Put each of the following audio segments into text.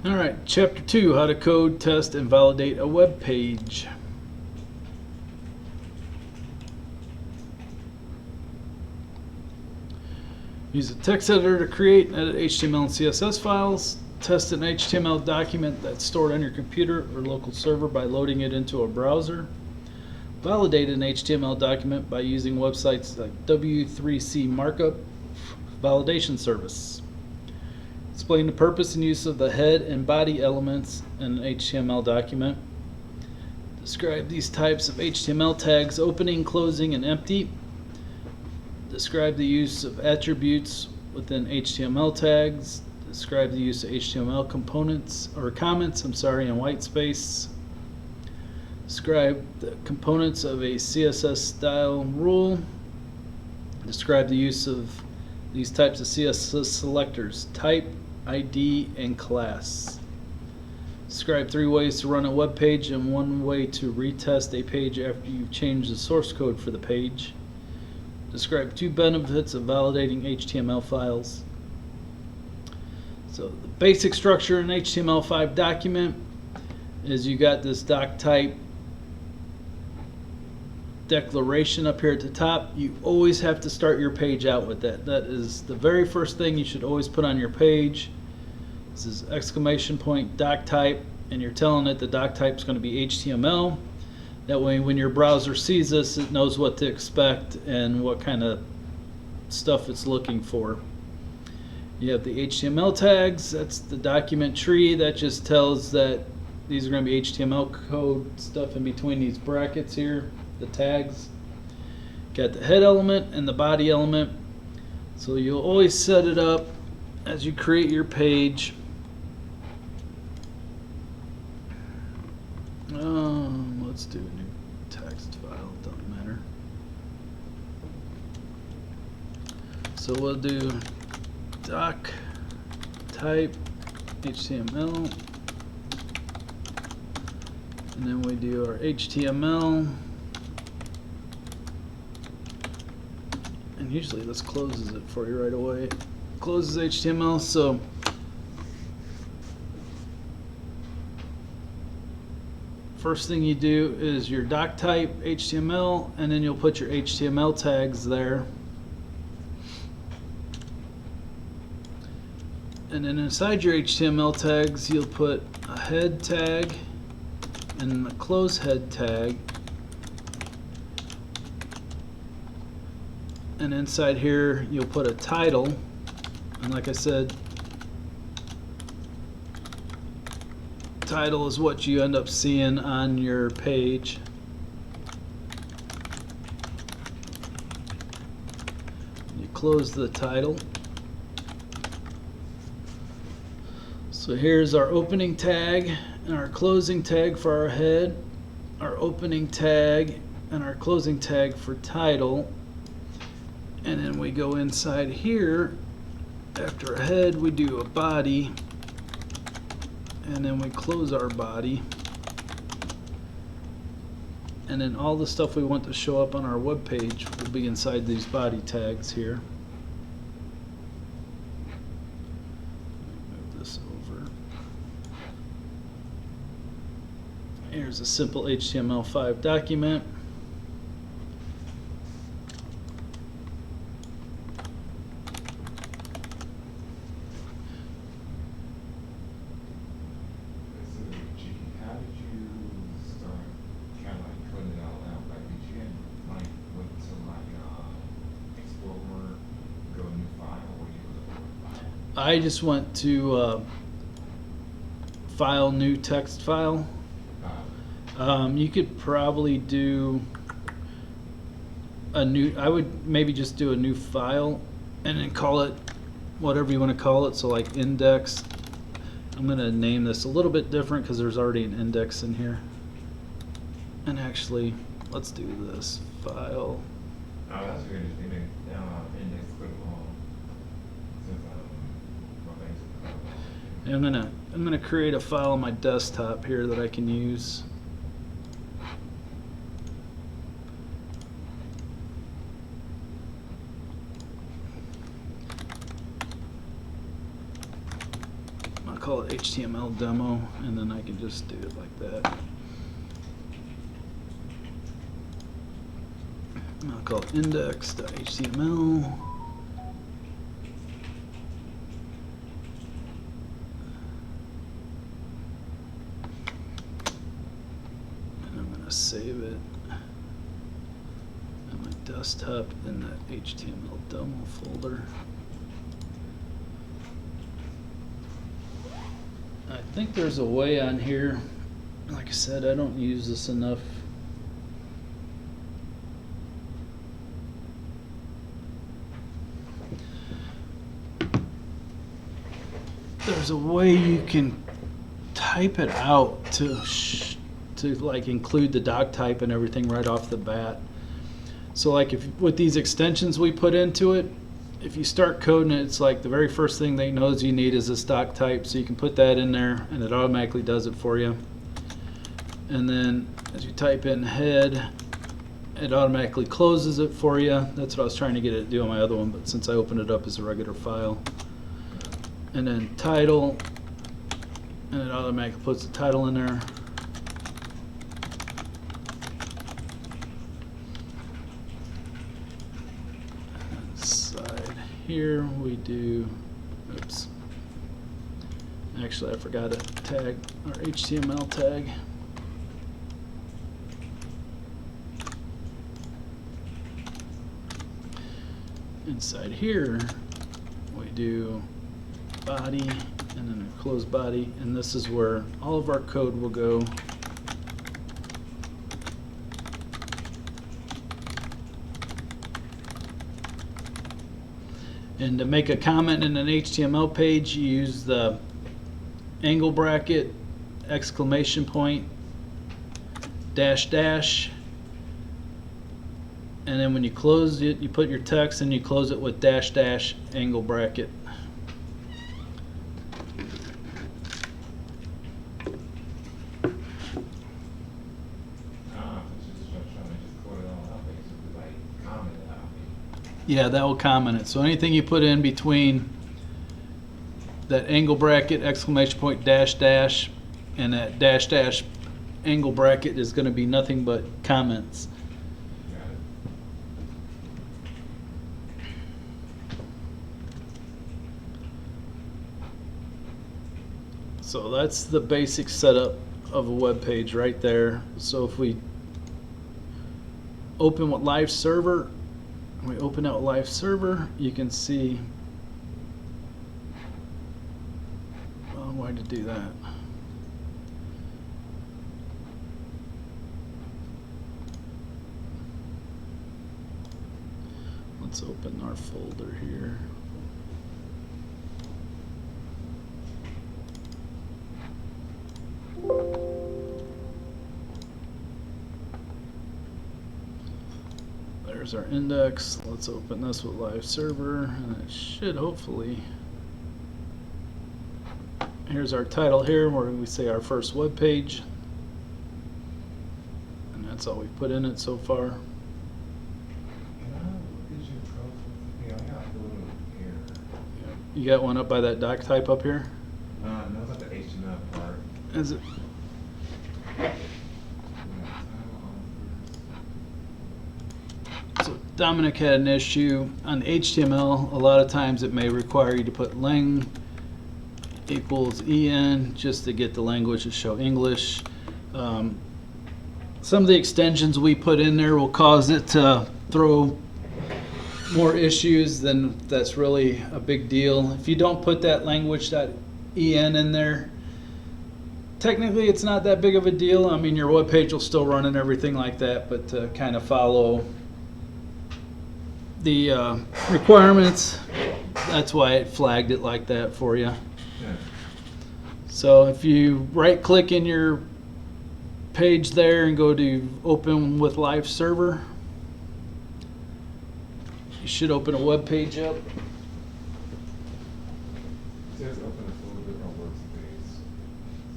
Alright, Chapter 2, How to Code, Test, and Validate a Web Page. Use a text editor to create and edit HTML and CSS files. Test an HTML document that's stored on your computer or local server by loading it into a browser. Validate an HTML document by using websites like W3C Markup Validation Service. Explain the purpose and use of the head and body elements in an HTML document. Describe these types of HTML tags: opening, closing, and empty. Describe the use of attributes within HTML tags. Describe the use of HTML components or comments, in white space. Describe the components of a CSS style rule. Describe the use of these types of CSS selectors: type, ID, and class. Describe 3 ways to run a web page and 1 way to retest a page after you've changed the source code for the page. Describe 2 benefits of validating HTML files. So the basic structure in an HTML5 document is you got this doc type declaration up here at the top. You always have to start your page out with that. That is the very first thing you should always put on your page. This is exclamation point doc type, and you're telling it the doc type is going to be HTML. That way when your browser sees this, it knows what to expect and what kind of stuff it's looking for. You have the HTML tags. That's the document tree. That just tells that these are going to be HTML code stuff in between these brackets here, the tags. Got the head element and the body element. So you'll always set it up as you create your page. Let's do a new text file, doesn't matter. So we'll do doc type HTML, and then we do our HTML, and usually this closes it for you right away. It closes HTML. So first thing you do is your doc type HTML, and then you'll put your HTML tags there. And then inside your HTML tags, you'll put a head tag and a close head tag. And inside here, you'll put a title. And like I said, title is what you end up seeing on your page. You close the title. So here's our opening tag and our closing tag for our head, our opening tag and our closing tag for title. And then we go inside here. After a head, we do a body, and then we close our body. And then all the stuff we want to show up on our web page will be inside these body tags here. Move this over. Here's a simple HTML5 document. I just went to file, new text file. You could probably do a new, I would maybe just do a new file and then call it whatever you want to call it. So like index. I'm going to name this a little bit different because there's already an index in here. And actually, let's do this file. Oh, that's good. Index And I'm gonna create a file on my desktop here that I can use. call call it HTML demo, and then I can just do it like that. And I'll call it index.html. And I'm going to save it on my desktop in that HTML demo folder. I think there's a way on here. Like I said, I don't use this enough. There's a way you can type it out to like include the doc type and everything right off the bat. So like if with these extensions we put into it, if you start coding it, it's like the very first thing they knows you need is this doc type, so you can put that in there and it automatically does it for you. And then as you type in head, it automatically closes it for you. That's what I was trying to get it to do on my other one, but since I opened it up as a regular file. And then title, and it automatically puts the title in there. Side here we do, oops, actually I forgot to tag our HTML tag. Inside here we do body and then a close body, and this is where all of our code will go. And to make a comment in an HTML page, you use the angle bracket, exclamation point, dash dash, and then when you close it, you put your text and you close it with dash dash angle bracket. Yeah, that will comment it. So anything you put in between that angle bracket, exclamation point, dash dash, and that dash dash angle bracket is going to be nothing but comments. So that's the basic setup of a web page right there. So if we open with live server, we open out live server, you can see, well, why to do that? Let's open our folder here. There's our index. Let's open this with live server, and it should hopefully. Here's our title here, where we say our first web page, and that's all we put in it so far. You got one up by that doc type up here? No, it's not the HTML part. Is it? So Dominic had an issue on HTML. A lot of times it may require you to put lang equals en just to get the language to show English. Some of the extensions we put in there will cause it to throw more issues than that's really a big deal. If you don't put that language.en in there, technically it's not that big of a deal. I mean, your web page will still run and everything like that, but to kind of follow the requirements, that's why it flagged it like that for you. Yeah. So if you right click in your page there and go to open with live server, you should open a web page up. It says open a folder or workspace.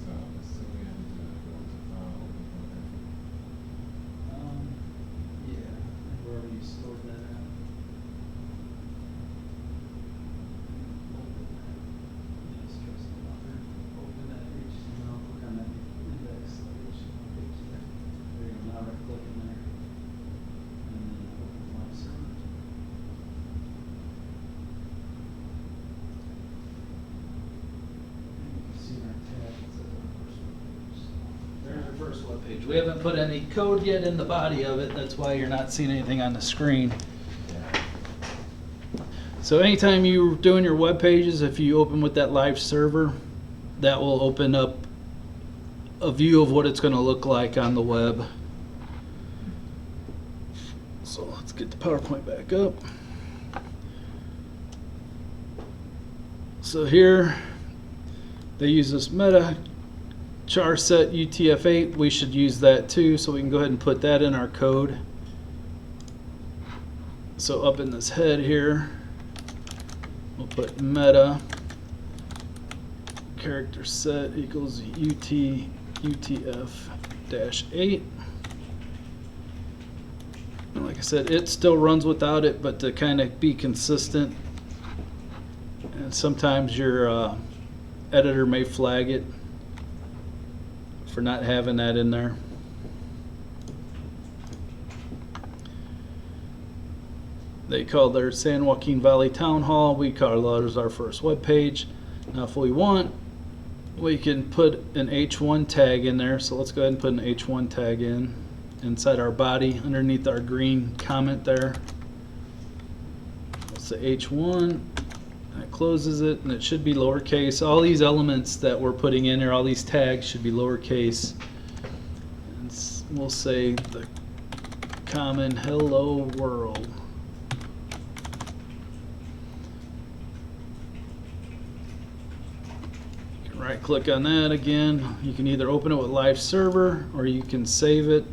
So I'm assuming I have to go to file, open folder. Yeah, wherever you stored that at. first web page. We haven't put any code yet in the body of it. That's why you're not seeing anything on the screen. So anytime you're doing your web pages, if you open with that live server, that will open up a view of what it's going to look like on the web. So let's get the PowerPoint back up. So here they use this meta char set UTF-8. We should use that too, so we can go ahead and put that in our code. So up in this head here, we'll put meta character set equals UTF-8. And like I said, it still runs without it, but to kind of be consistent, and sometimes your editor may flag it for not having that in there. They call their San Joaquin Valley Town Hall. We call ours our first web page. Now if we want, we can put an H1 tag in there. So let's go ahead and put an H1 tag in inside our body underneath our green comment there. Let's say H1. That closes it, and it should be lowercase. All these elements that we're putting in here, all these tags should be lowercase. And we'll say the common hello world. You can right click on that again. You can either open it with live server or you can save it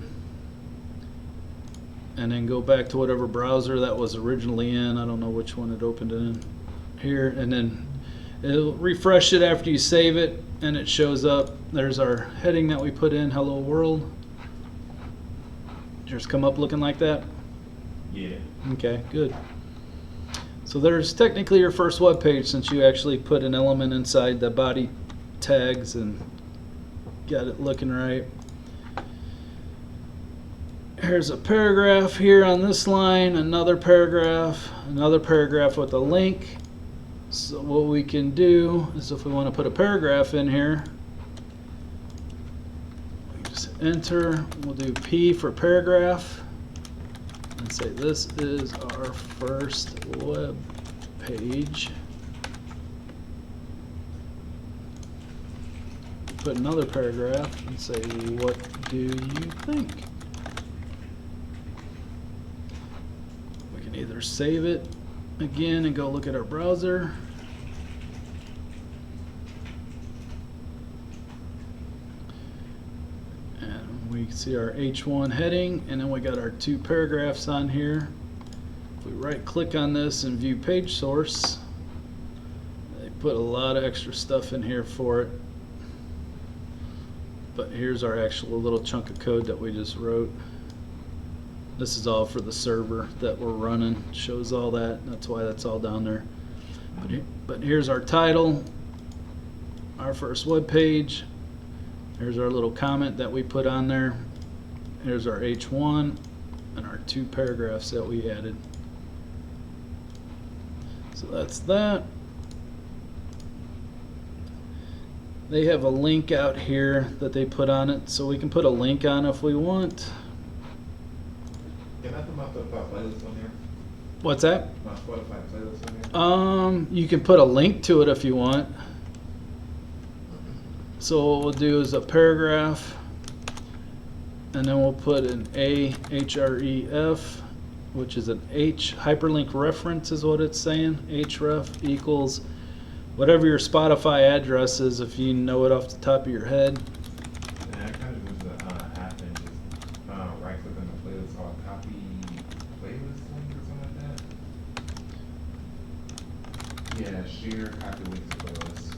and then go back to whatever browser that was originally in. I don't know which one it opened it in. Here, and then it'll refresh it after you save it, and it shows up. There's our heading that we put in, hello world. Just come up looking like that? Yeah. Okay, good. So there's technically your first web page, since you actually put an element inside the body tags and got it looking right. Here's a paragraph here on this line, another paragraph with a link. So what we can do is, if we want to put a paragraph in here, we just enter. We'll do P for paragraph and say this is our first web page. Put another paragraph and say, what do you think? We can either save it again and go look at our browser, and we see our H1 heading, and then we got our two paragraphs on here. If we right click on this and view page source, they put a lot of extra stuff in here for it, but here's our actual little chunk of code that we just wrote. This is all for the server that we're running. Shows all that. That's why that's all down there. But here's our title, our first web page. Here's our little comment that we put on there. Here's our H1 and our two paragraphs that we added. So that's that. They have a link out here that they put on it, so we can put a link on if we want. Can I put my Spotify playlist on there? What's that? My Spotify playlist on there? You can put a link to it if you want. So what we'll do is a paragraph, and then we'll put an href, which is an hyperlink reference is what it's saying. Href equals whatever your Spotify address is, if you know it off the top of your head. Yeah, I kind of use the app and just right click on the playlist or copy playlist link or something like that. Yeah, share copy link to playlist.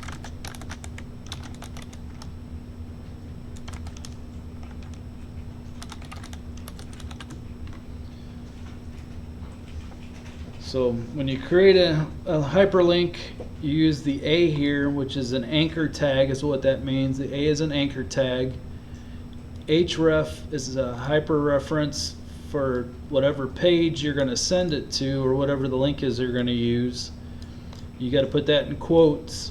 So when you create a hyperlink, you use the A here, which is an anchor tag is what that means. The A is an anchor tag. Href is a hyperreference for whatever page you're going to send it to, or whatever the link is you're going to use. You got to put that in quotes.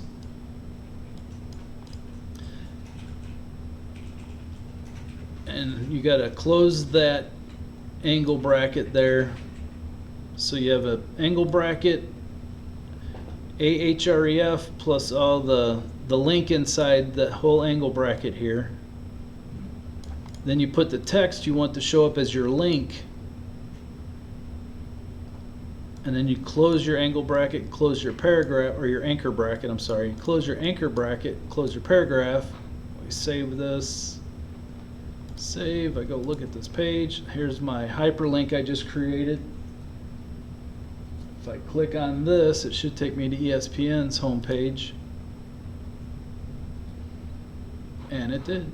and you got to close that angle bracket there. So you have an angle bracket, ahref, plus all the link inside the whole angle bracket here. Then you put the text you want to show up as your link, and then you close your angle bracket, close your paragraph, or your anchor bracket, I'm sorry. Close your anchor bracket, close your paragraph. We save this. Save, I go look at this page. Here's my hyperlink I just created. If I click on this, it should take me to ESPN's homepage. And it did.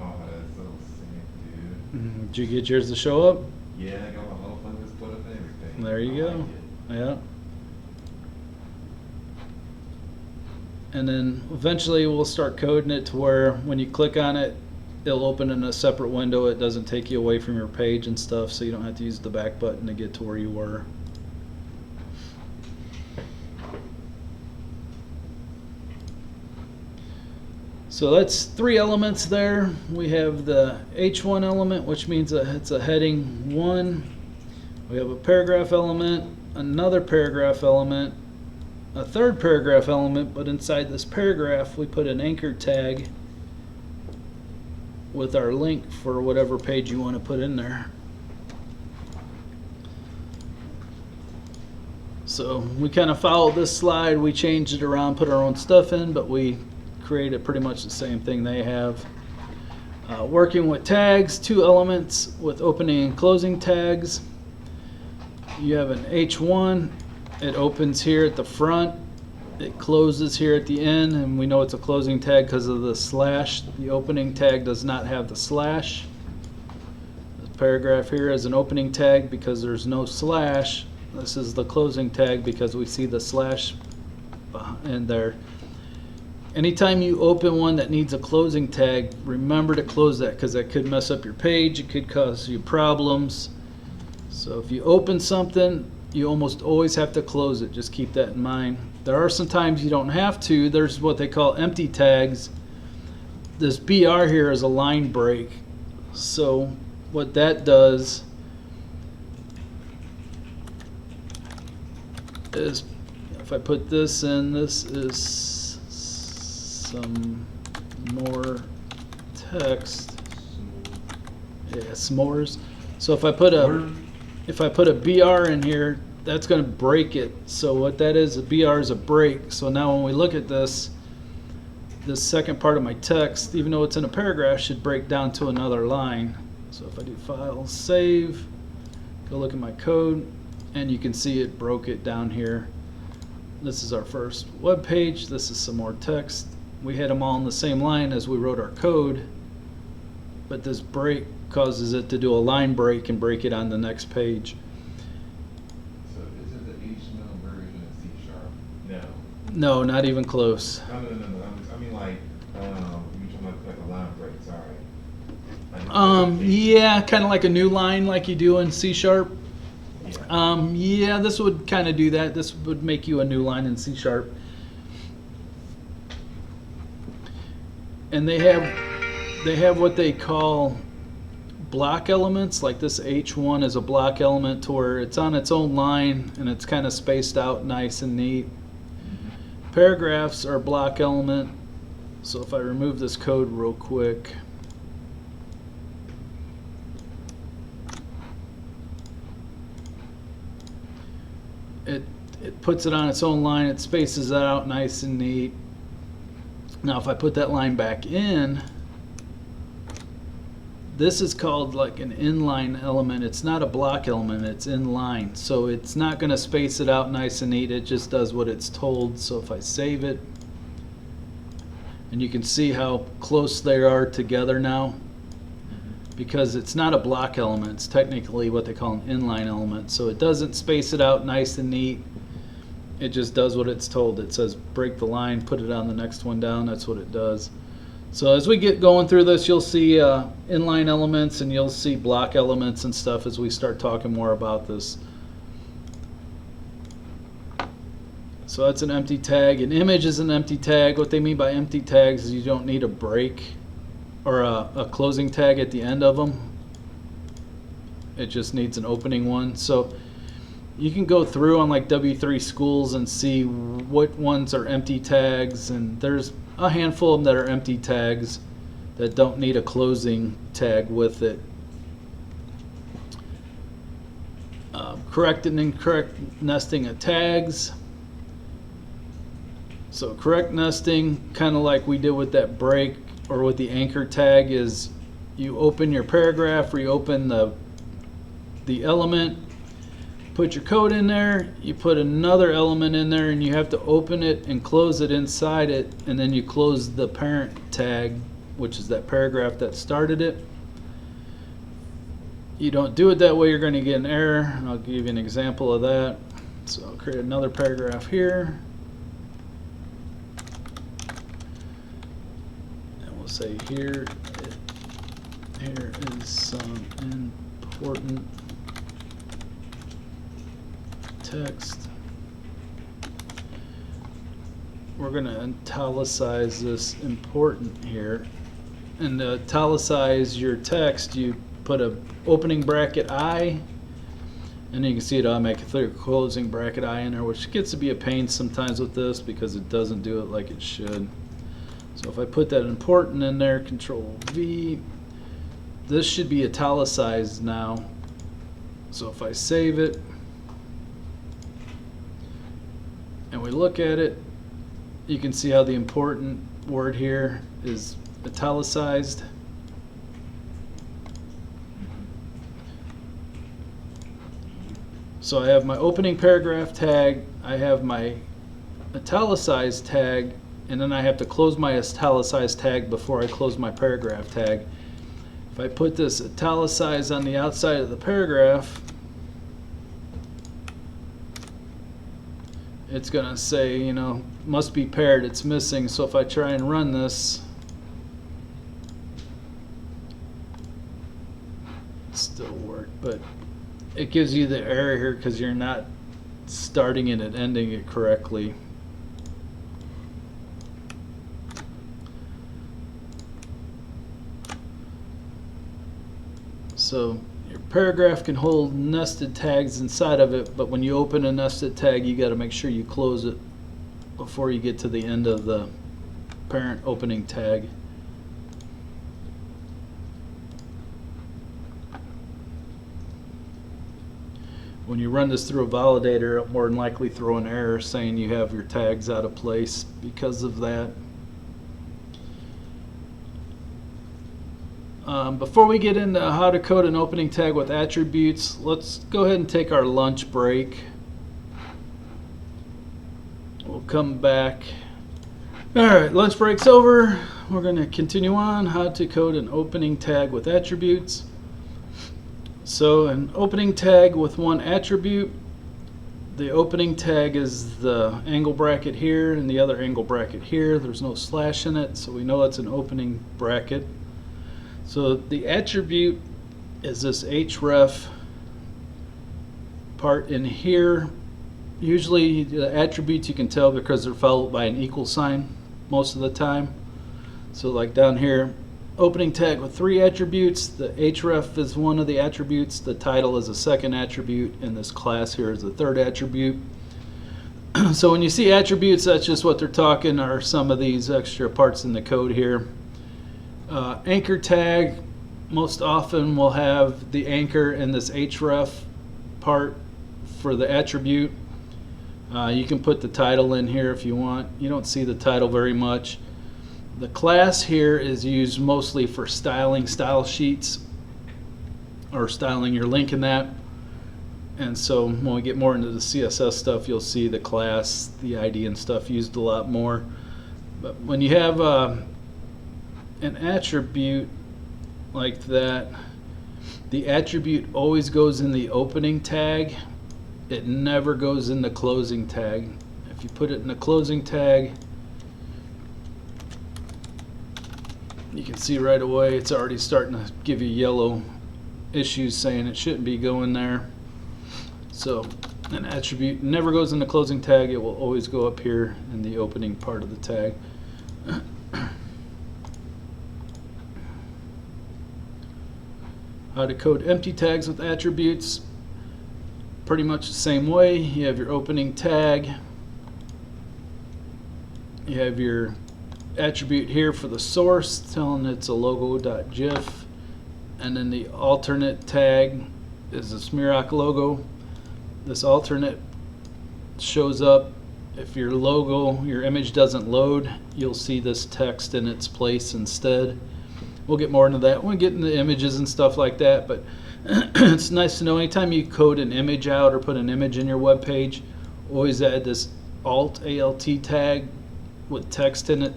Oh, that's so sick, dude. Did you get yours to show up? Yeah, I got my whole fingers put up and everything. There you I go. like it. Yeah. And then eventually we'll start coding it to where when you click on it, it'll open in a separate window. It doesn't take you away from your page and stuff, so you don't have to use the back button to get to where you were. So that's 3 elements there. We have the H1 element, which means it's a heading 1. We have a paragraph element, another paragraph element, a third paragraph element, but inside this paragraph we put an anchor tag with our link for whatever page you want to put in there. So we kind of followed this slide. We changed it around, put our own stuff in, but we created pretty much the same thing they have. Working with tags, 2 elements with opening and closing tags. You have an H1. It opens here at the front. It closes here at the end, and we know it's a closing tag because of the slash. The opening tag does not have the slash. The paragraph here is an opening tag because there's no slash. This is the closing tag because we see the slash in there. Anytime you open one that needs a closing tag, remember to close that because that could mess up your page. It could cause you problems. So if you open something, you almost always have to close it. Just keep that in mind. There are some times you don't have to. There's what they call empty tags. This BR here is a line break. So what that does is, if I put this in, this is some more text. Yeah, s'mores. So if I put a BR in here, that's going to break it. So what that is, a BR is a break. So now when we look at this second part of my text, even though it's in a paragraph, should break down to another line. So if I do File, Save, go look at my code, and you can see it broke it down here. This is our first web page. This is some more text. We had them all on the same line as we wrote our code, but this break causes it to do a line break and break it on the next page. So is it the HTML version of C#? No. No, not even close. No. I mean, like, you talking about like a line break? Sorry. Yeah, kind of like a new line, like you do in C#. Yeah. Yeah, this would kind of do that. This would make you a new line in C#. And they have what they call block elements. Like this H1 is a block element to where it's on its own line and it's kind of spaced out nice and neat. Paragraphs are block element. So if I remove this code real quick, it puts it on its own line. It spaces it out nice and neat. Now if I put that line back in, this is called like an inline element. It's not a block element, it's inline. So it's not going to space it out nice and neat. It just does what it's told. So if I save it, and you can see how close they are together now, because it's not a block element. It's technically what they call an inline element. So it doesn't space it out nice and neat. It just does what it's told. It says break the line, put it on the next one down. That's what it does. So as we get going through this, you'll see inline elements and you'll see block elements and stuff as we start talking more about this. So that's an empty tag. An image is an empty tag. What they mean by empty tags is you don't need a break or a closing tag at the end of them. It just needs an opening one. So you can go through on like W3 schools and see what ones are empty tags, and there's a handful of them that are empty tags that don't need a closing tag with it. Correct and incorrect nesting of tags. So correct nesting, kind of like we did with that break or with the anchor tag, is you open your paragraph or you open the element, put your code in there, you put another element in there, and you have to open it and close it inside it, and then you close the parent tag, which is that paragraph that started it. You don't do it that way, you're going to get an error. I'll give you an example of that. So I'll create another paragraph here. And we'll say here is some important text. We're going to italicize this important here. And to italicize your text, you put a opening bracket I, and you can see it automatically through closing bracket I in there, which gets to be a pain sometimes with this because it doesn't do it like it should. So if I put that important in there, Control V, this should be italicized now. So if I save it and we look at it, you can see how the important word here is italicized. So I have my opening paragraph tag, I have my italicized tag, and then I have to close my italicized tag before I close my paragraph tag. If I put this italicized on the outside of the paragraph, it's going to say, you know, must be paired, it's missing. So if I try and run this, it still work, but it gives you the error here because you're not starting it and ending it correctly. So your paragraph can hold nested tags inside of it, but when you open a nested tag, you got to make sure you close it before you get to the end of the parent opening tag. When you run this through a validator, it'll more than likely throw an error saying you have your tags out of place because of that. Before we get into how to code an opening tag with attributes, let's go ahead and take our lunch break. We'll come back. Alright, lunch break's over. We're going to continue on how to code an opening tag with attributes. So an opening tag with one attribute, the opening tag is the angle bracket here and the other angle bracket here. There's no slash in it, so we know it's an opening bracket. So the attribute is this href part in here. Usually the attributes you can tell because they're followed by an equal sign most of the time. So like down here, opening tag with 3 attributes. The href is one of the attributes, the title is a second attribute, and this class here is the third attribute. So when you see attributes, that's just what they're talking, are some of these extra parts in the code here. Anchor tag most often will have the anchor and this href part for the attribute. You can put the title in here if you want. You don't see the title very much. The class here is used mostly for styling style sheets or styling your link in that. And so when we get more into the CSS stuff, you'll see the class, the ID and stuff used a lot more. But when you have an attribute like that, the attribute always goes in the opening tag. It never goes in the closing tag. If you put it in the closing tag, you can see right away it's already starting to give you yellow issues saying it shouldn't be going there. So An attribute never goes in the closing tag. It will always go up here in the opening part of the tag. How to code empty tags with attributes. Pretty much the same way. You have your opening tag. You have your attribute here for the source, telling it's a logo.gif. And then the alternate tag is the Smearok logo. This alternate shows up if your logo, your image doesn't load, you'll see this text in its place instead. We'll get more into that when we get into images and stuff like that, but it's nice to know anytime you code an image out or put an image in your web page, always add this alt tag with text in it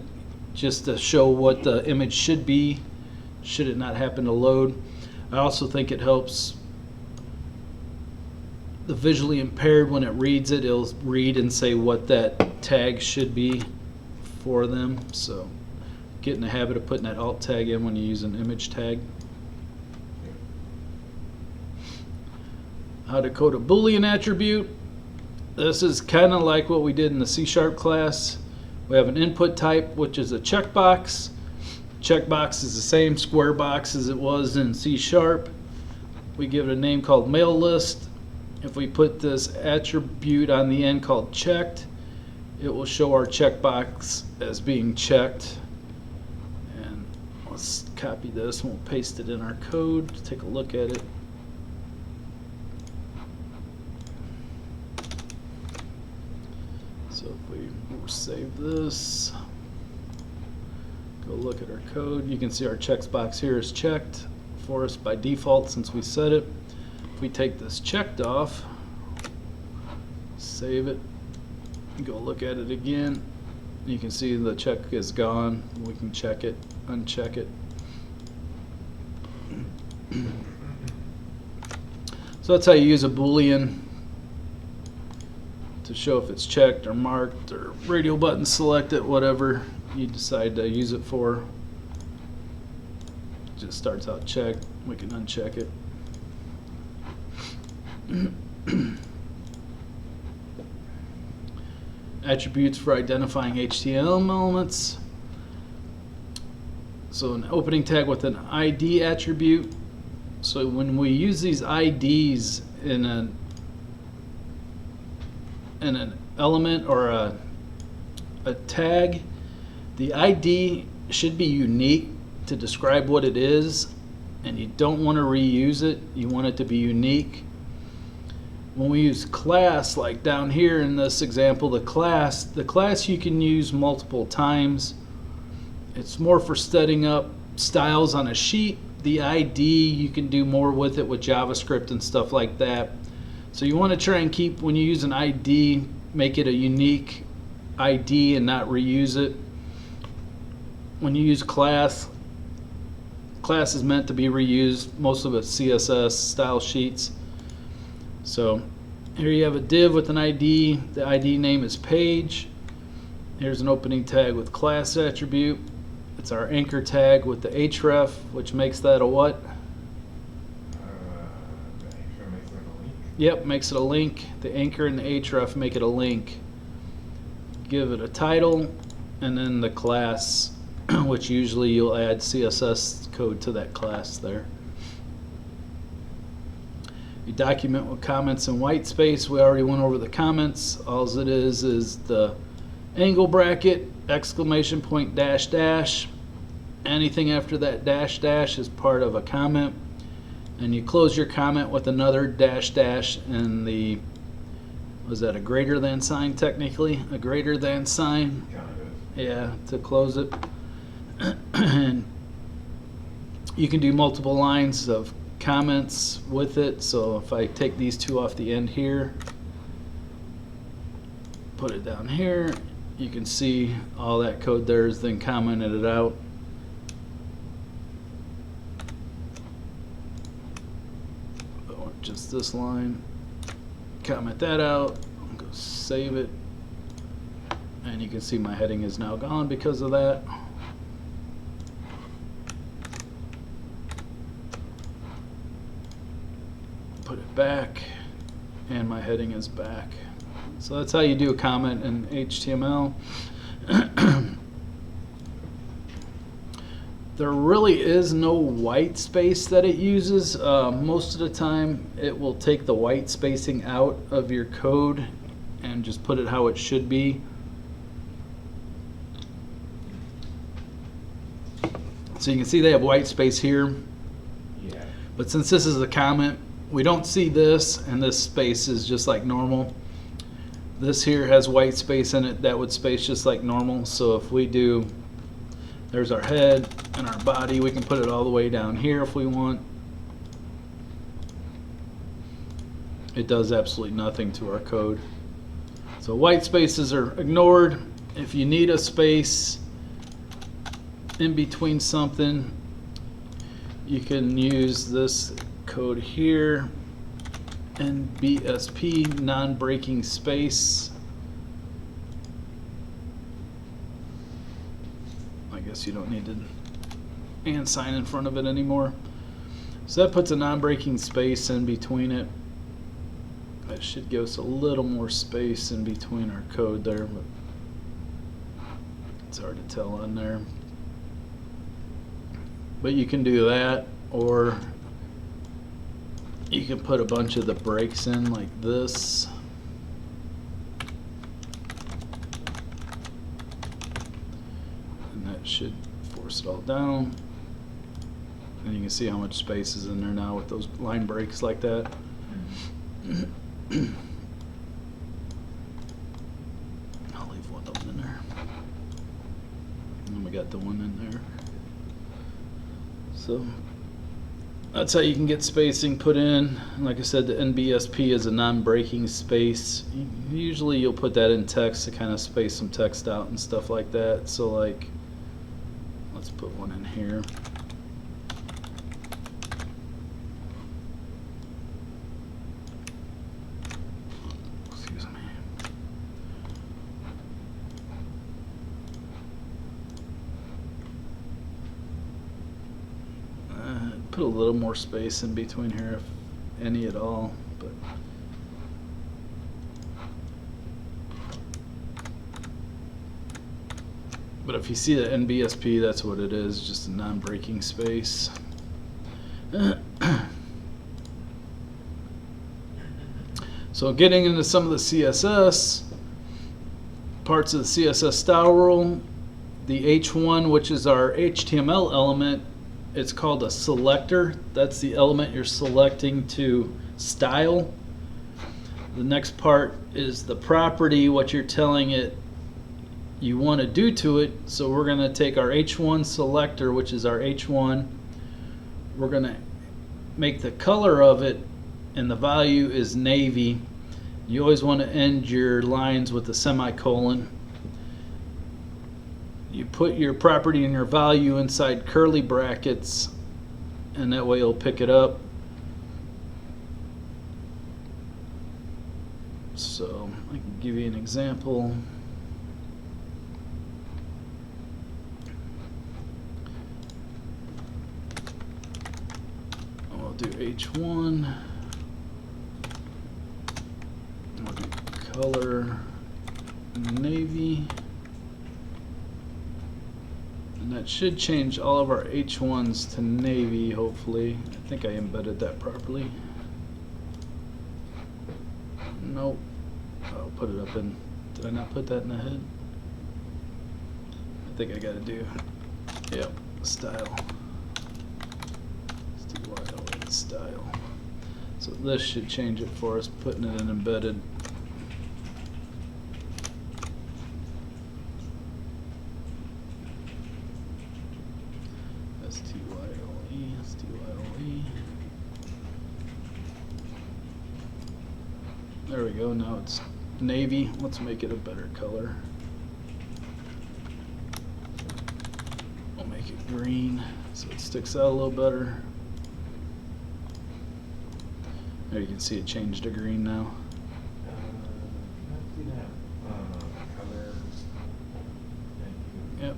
just to show what the image should be should it not happen to load. I also think it helps the visually impaired. When it reads it, it'll read and say what that tag should be for them. So get in the habit of putting that alt tag in when you use an image tag. How to code a Boolean attribute. This is kind of like what we did in the C# class. We have an input type, which is a checkbox. Checkbox is the same square box as it was in C#. We give it a name called mail list. If we put this attribute on the end called checked, it will show our checkbox as being checked. And let's copy this and we'll paste it in our code to take a look at it. So if we save this, go look at our code, you can see our checkbox here is checked for us by default since we set it. If we take this checked off, save it, go look at it again, you can see the check is gone. We can check it, uncheck it. So that's how you use a Boolean to show if it's checked or marked or radio button selected, whatever you decide to use it for. It just starts out checked. We can uncheck it. Attributes for identifying HTML elements. So an opening tag with an ID attribute. So when we use these IDs in an element or a tag, the ID should be unique to describe what it is, and you don't want to reuse it. You want it to be unique. When we use class, like down here in this example, the class you can use multiple times. It's more for setting up styles on a sheet. The ID, you can do more with it with JavaScript and stuff like that. So you want to try and keep, when you use an ID, make it a unique ID and not reuse it. When you use class is meant to be reused. Most of it's CSS style sheets. So here you have a div with an ID. The ID name is page. Here's an opening tag with class attribute. It's our anchor tag with the href, which makes that a what? The anchor makes it like a link. Yep, makes it a link. The anchor and the href make it a link. Give it a title, and then the class, which usually you'll add CSS code to that class there. You document with comments and white space. We already went over the comments. All it is the angle bracket, exclamation point, dash dash. Anything after that dash dash is part of a comment. And you close your comment with another dash dash and the, was that a greater than sign technically? A greater than sign? Kind of. Yeah, to close it. And you can do multiple lines of comments with it. So if I take these two off the end here, put it down here, you can see all that code there is then commented it out. Or just this line, comment that out, go save it, and you can see my heading is now gone because of that. Put it back, and my heading is back. So that's how you do a comment in HTML. There really is no white space that it uses. Most of the time it will take the white spacing out of your code and just put it how it should be. So you can see they have white space here. Yeah. But since this is a comment, we don't see this, and this space is just like normal. This here has white space in it that would space just like normal. So if we do, there's our head and our body, we can put it all the way down here if we want. It does absolutely nothing to our code. So white spaces are ignored. If you need a space in between something, you can use this code here, NBSP, non-breaking space. I guess you don't need to and sign in front of it anymore. So that puts a non-breaking space in between it. That should give us a little more space in between our code there, but it's hard to tell on there. But you can do that, or you can put a bunch of the breaks in like this. And that should force it all down. And you can see how much space is in there now with those line breaks like that. I'll leave one of them in there. And we got the one in there. So that's how you can get spacing put in. Like I said, the NBSP is a non-breaking space. Usually you'll put that in text to kind of space some text out and stuff like that. So like, let's put one in here. Excuse me. Put a little more space in between here, if any at all. But if you see the NBSP, that's what it is, just a non-breaking space. So getting into some of the CSS, parts of the CSS style rule, the H1, which is our HTML element, it's called a selector. That's the element you're selecting to style. The next part is the property, what you're telling it you want to do to it. So we're going to take our H1 selector, which is our H1. We're going to make the color of it, and the value is navy. You always want to end your lines with a semicolon. You put your property and your value inside curly brackets, and that way it'll pick it up. So I can give you an example. I'll do H1. I'll do color navy. And that should change all of our H1s to navy, hopefully. I think I embedded that properly. Nope. I'll put it up in. Did I not put that in the head? I think I gotta do, yep, style. Style. So this should change it for us, putting it in embedded. S-T-Y-L-E, S-T-Y-L-E. There we go, now it's navy. Let's make it a better color. I'll make it green so it sticks out a little better. There you can see it changed to green now. Let's see that. Color. Yep.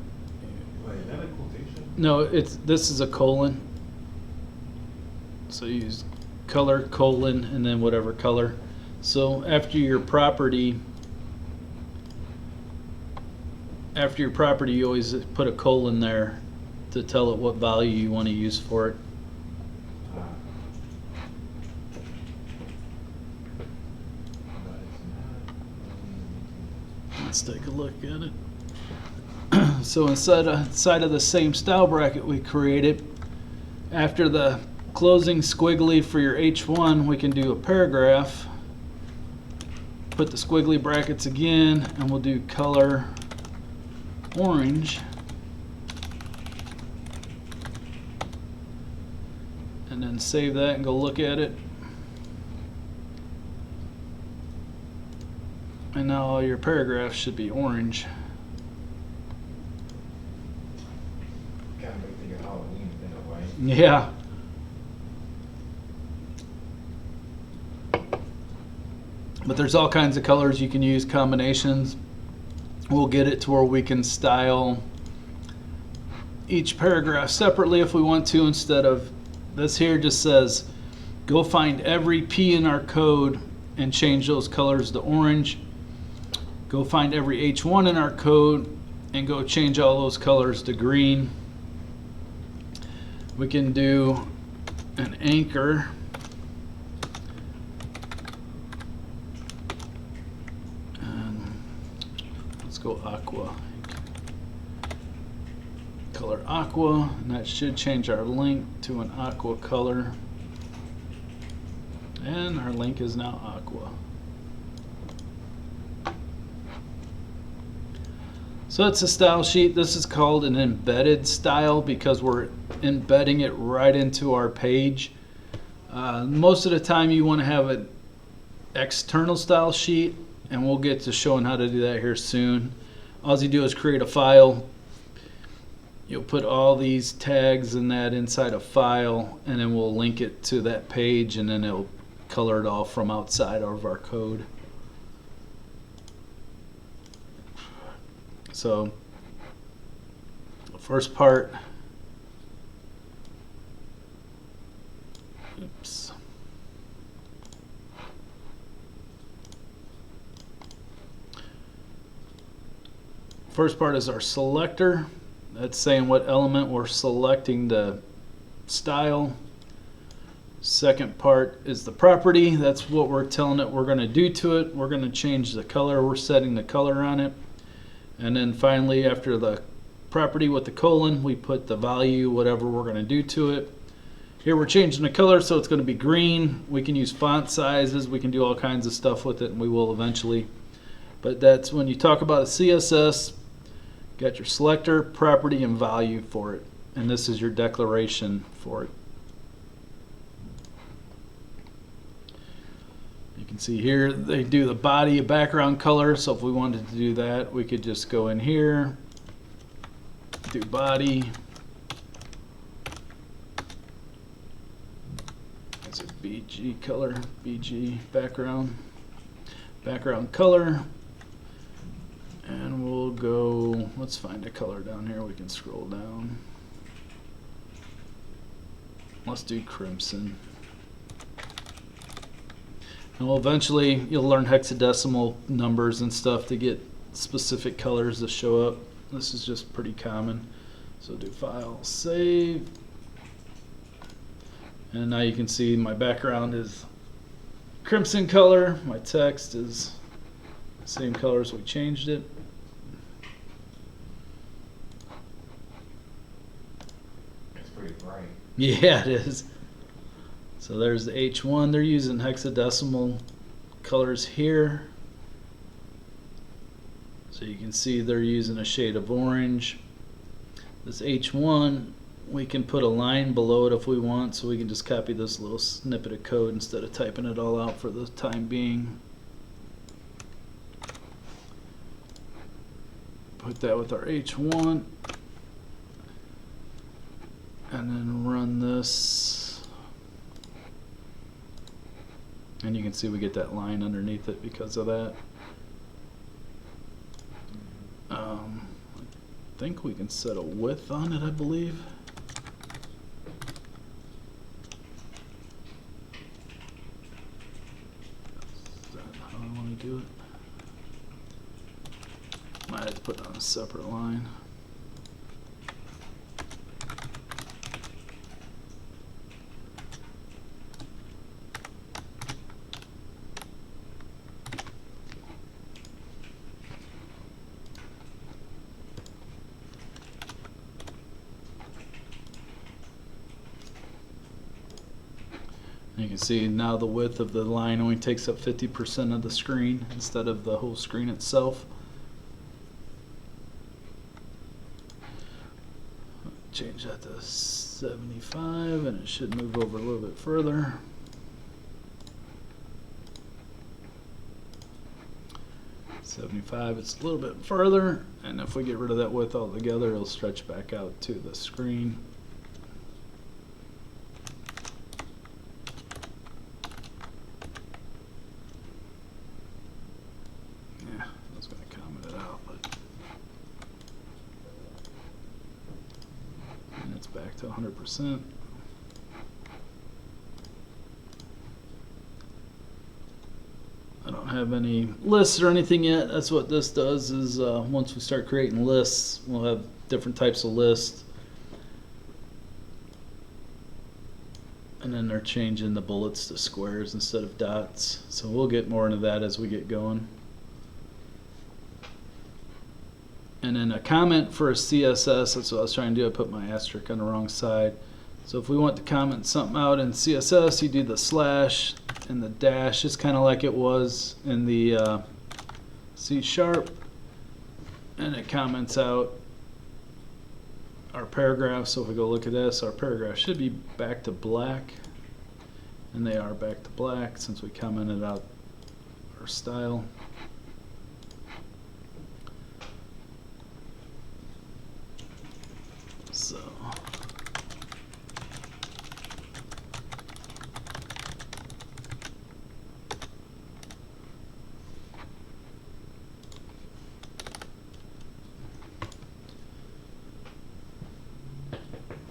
Wait, is that a quotation? No, this is a colon. So you use color, colon, and then whatever color. So after your property, you always put a colon there to tell it what value you want to use for it. Let's take a look at it. So inside of the same style bracket we created, after the closing squiggly for your H1, we can do a paragraph. Put the squiggly brackets again, and we'll do color orange. And then save that and go look at it. And now all your paragraphs should be orange. Kind of make me think of Halloween in a way. Yeah. But there's all kinds of colors you can use, combinations. We'll get it to where we can style each paragraph separately if we want to, instead of this here just says go find every P in our code and change those colors to orange. Go find every H1 in our code and go change all those colors to green. We can do an anchor. And let's go aqua. Color aqua, and that should change our link to an aqua color. And our link is now aqua. So it's a style sheet. This is called an embedded style because we're embedding it right into our page. Most of the time you want to have an external style sheet, and we'll get to showing how to do that here soon. All you do is create a file. You'll put all these tags and that inside a file, and then we'll link it to that page, and then it'll color it all from outside of our code. So the first part, oops. First part is our selector. That's saying what element we're selecting to style. Second part is the property. That's what we're telling it we're going to do to it. We're going to change the color. We're setting the color on it. And then finally, after the property with the colon, we put the value, whatever we're going to do to it. Here we're changing the color, so it's going to be green. We can use font sizes. We can do all kinds of stuff with it, and we will eventually. But that's when you talk about a CSS, got your selector, property, and value for it. And this is your declaration for it. You can see here they do the body background color, so if we wanted to do that, we could just go in here, do body. That's a BG color, BG background color. And we'll go, let's find a color down here, we can scroll down. Let's do crimson. And we'll eventually, you'll learn hexadecimal numbers and stuff to get specific colors to show up. This is just pretty common. So do file, save. And now you can see my background is crimson color. My text is the same color as we changed it. It's pretty bright. Yeah, it is. So there's the H1. They're using hexadecimal colors here. So you can see they're using a shade of orange. This H1, we can put a line below it if we want, so we can just copy this little snippet of code instead of typing it all out for the time being. Put that with our H1. And then run this. And you can see we get that line underneath it because of that. I think we can set a width on it, I believe. separate line. You can see now the width of the line only takes up 50% of the screen instead of the whole screen itself. Change that to 75 and it should move over a little bit further. It's a little bit further, and if we get rid of that width altogether, it'll stretch back out to the screen. Yeah, I was going to comment it out, but and it's back to 100%. I don't have any lists or anything yet. That's what this does is once we start creating lists, we'll have different types of lists. And then they're changing the bullets to squares instead of dots. So we'll get more into that as we get going. And then a comment for a CSS, that's what I was trying to do. I put my asterisk on the wrong side. So if we want to comment something out in CSS, you do the slash and the dash. It's kind of like it was in the C#, and it comments out our paragraph. So if we go look at this, our paragraph should be back to black, and they are back to black since we commented out our style. So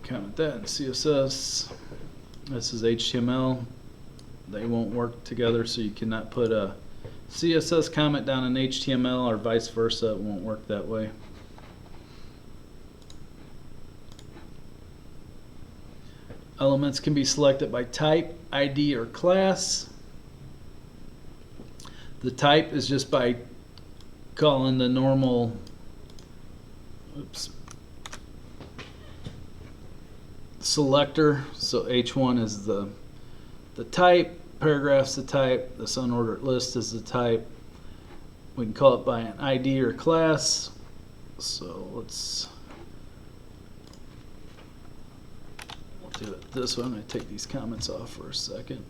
comment that in CSS. This is HTML. They won't work together, so you cannot put a CSS comment down in HTML or vice versa. It won't work that way. Elements can be selected by type, ID, or class. The type is just by calling the normal selector. So H1 is the type, paragraph's the type, this unordered list is the type. We can call it by an ID or class. So we'll do it this way. I'm going to take these comments off for a second.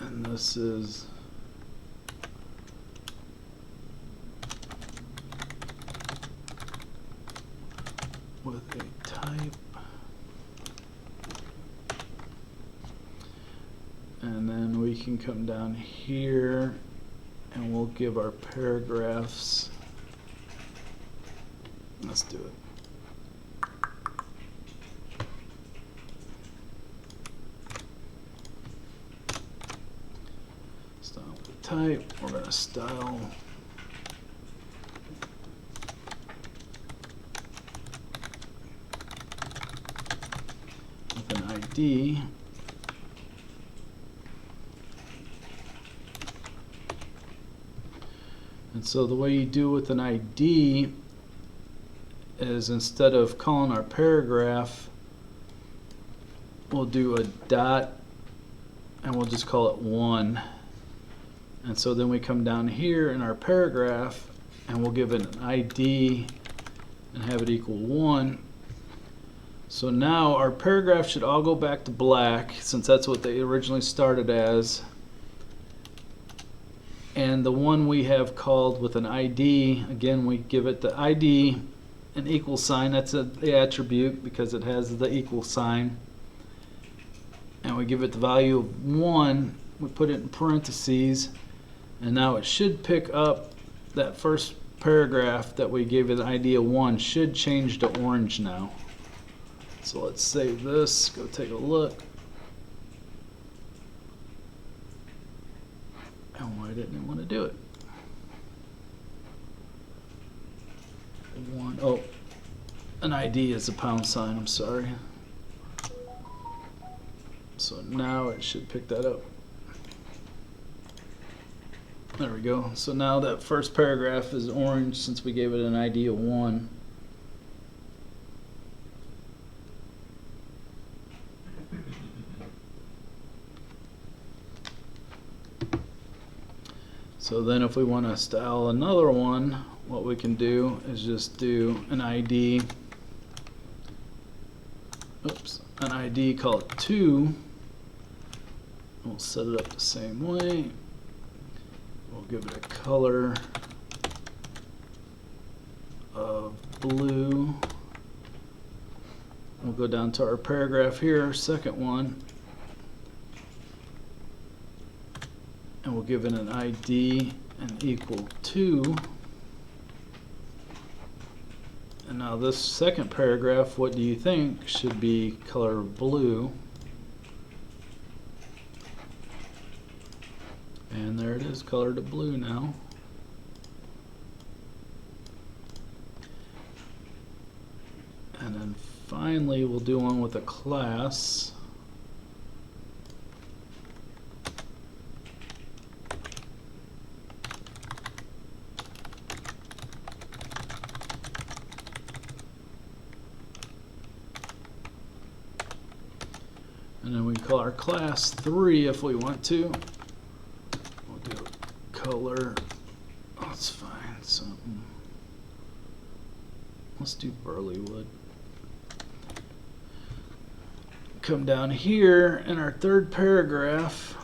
And this is with a type, and then we can come down here and we'll give our paragraphs. Let's do it. Style with type. We're going to style with an ID. And so the way you do with an ID is instead of calling our paragraph, we'll do a dot and we'll just call it 1. And so then we come down here in our paragraph and we'll give it an ID and have it equal 1. So now our paragraph should all go back to black since that's what they originally started as. And the one we have called with an ID, again we give it the ID an equal sign. That's the attribute because it has the equal sign. And we give it the value of 1. We put it in parentheses. And now it should pick up that first paragraph that we gave it an ID of 1 should change to orange now. So let's save this, go take a look. And I didn't want to do it. Oh, an ID is a £, I'm sorry. So now it should pick that up. There we go. So now that first paragraph is orange since we gave it an ID of 1. So then if we want to style another one, what we can do is just do an ID, an ID, call it 2. We'll set it up the same way. We'll give it a color of blue. We'll go down to our paragraph here, second one. And we'll give it an ID and equal 2. And now this second paragraph, what do you think should be color blue? And there it is, colored to blue now. And then finally we'll do one with a class. And then we can call our class 3 if we want to. We'll do color. Let's find something. Let's do burly wood. Come down here in our third paragraph.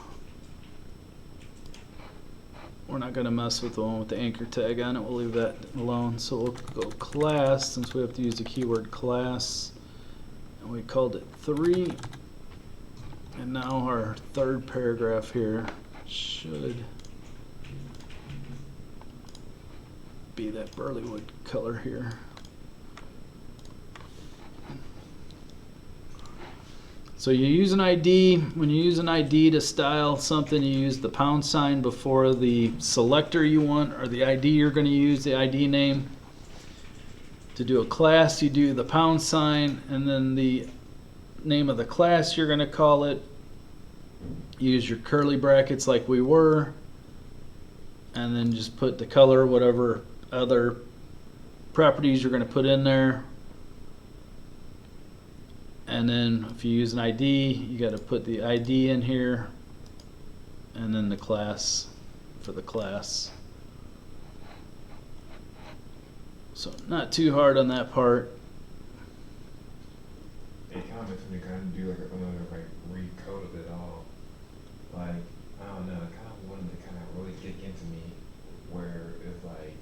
We're not going to mess with the one with the anchor tag on it. We'll leave that alone. So we'll go class, since we have to use the keyword class. And we called it 3. And now our third paragraph here should be that burly wood color here. So you use an ID. When you use an ID to style something, you use the £sign before the selector you want, or the ID you're going to use, the ID name. To do a class, you do the £sign, and then the name of the class you're going to call it. Use your curly brackets like we were, and then just put the color, whatever other properties you're going to put in there. And then if you use an ID, you got to put the ID in here, and then the class for the class. So not too hard on that part. It kind of makes me kind of do like another recode of it all. Like, I don't know, it kind of wanted to kind of really kick into me where it's like,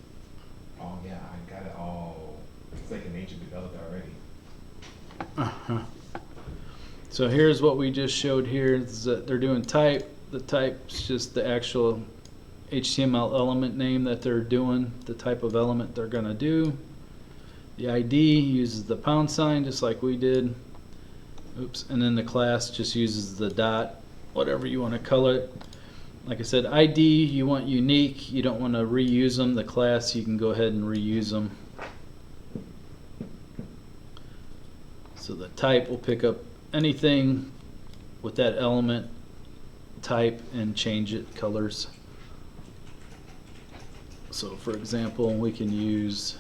oh yeah, I got it all second nature developed already. So here's what we just showed here, is that they're doing type. The type's just the actual HTML element name that they're doing, the type of element they're going to do. The ID uses the £sign just like we did. Oops, and then the class just uses the dot, whatever you want to color it. Like I said, ID you want unique, you don't want to reuse them. The class you can go ahead and reuse them. So the type will pick up anything with that element type and change it colors. So for example, we can use,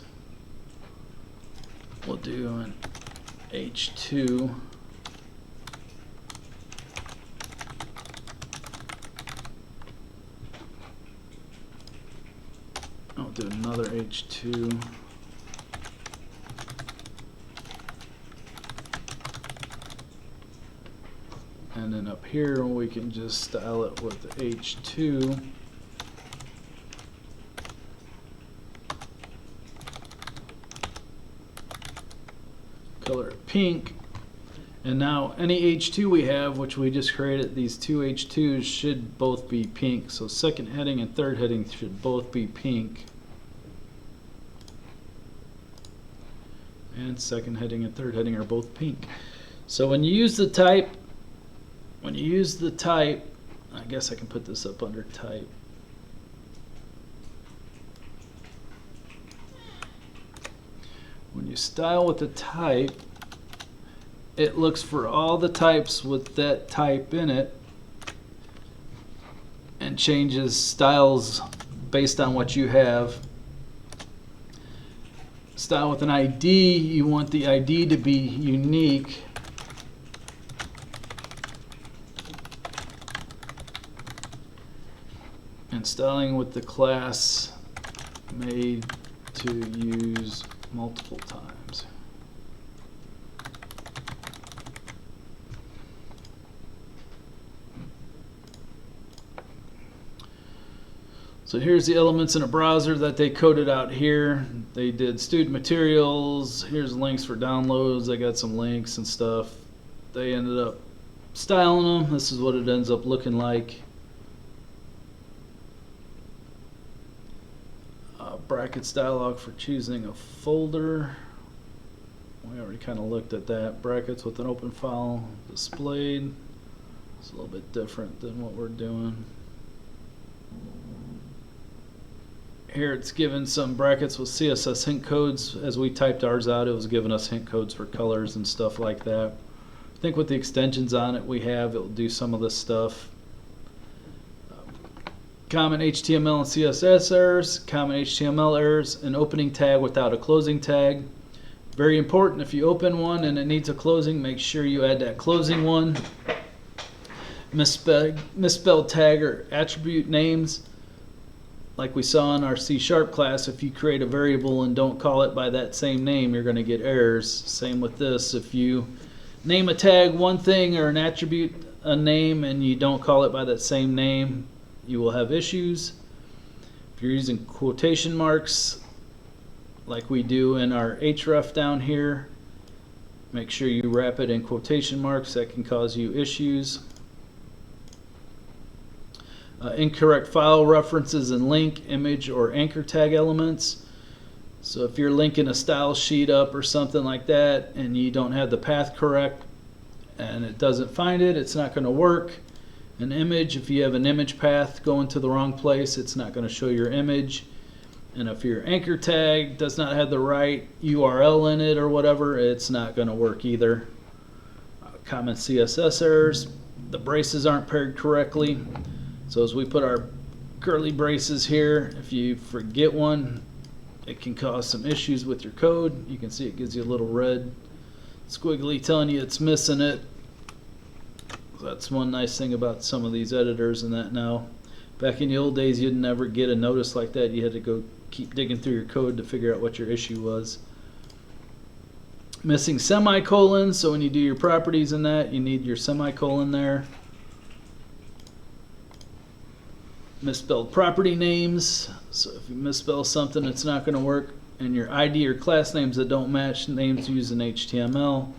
we'll do an H2. I'll do another H2. And then up here we can just style it with H2. Color it pink. And now any H2 we have, which we just created, these two H2s should both be pink. So second heading and third heading should both be pink. And second heading and third heading are both pink. So when you use the type, I guess I can put this up under type. you style with the type, it looks for all the types with that type in it and changes styles based on what you have. Style with an ID, you want the ID to be unique. And styling with the class made to use multiple times. So here's the elements in a browser that they coded out here. They did student materials. Here's links for downloads. I got some links and stuff. They ended up styling them. This is what it ends up looking like. Brackets dialog for choosing a folder. We already kind of looked at that. Brackets with an open file displayed. It's a little bit different than what we're doing. Here it's given some brackets with CSS hint codes. As we typed ours out, it was giving us hint codes for colors and stuff like that. I think with the extensions on it we have, it'll do some of this stuff. Common HTML and CSS errors, common HTML errors, an opening tag without a closing tag. Very important, if you open one and it needs a closing, make sure you add that closing one. Misspelled tag or attribute names. Like we saw in our C# class, if you create a variable and don't call it by that same name, you're going to get errors. Same with this. If you name a tag one thing or an attribute a name and you don't call it by that same name, you will have issues. If you're using quotation marks like we do in our href down here, make sure you wrap it in quotation marks. That can cause you issues. Incorrect file references and link, image, or anchor tag elements. So if you're linking a style sheet up or something like that and you don't have the path correct and it doesn't find it, it's not going to work. An image, if you have an image path going to the wrong place, it's not going to show your image. And if your anchor tag does not have the right URL in it or whatever, it's not going to work either. Common CSS errors, the braces aren't paired correctly. So as we put our curly braces here, if you forget one, it can cause some issues with your code. You can see it gives you a little red squiggly telling you it's missing it. That's one nice thing about some of these editors and that now. Back in the old days, you'd never get a notice like that. You had to go keep digging through your code to figure out what your issue was. Missing semicolons, so when you do your properties in that, you need your semicolon there. Misspelled property names, so if you misspell something, it's not going to work. And your ID or class names that don't match names used in HTML.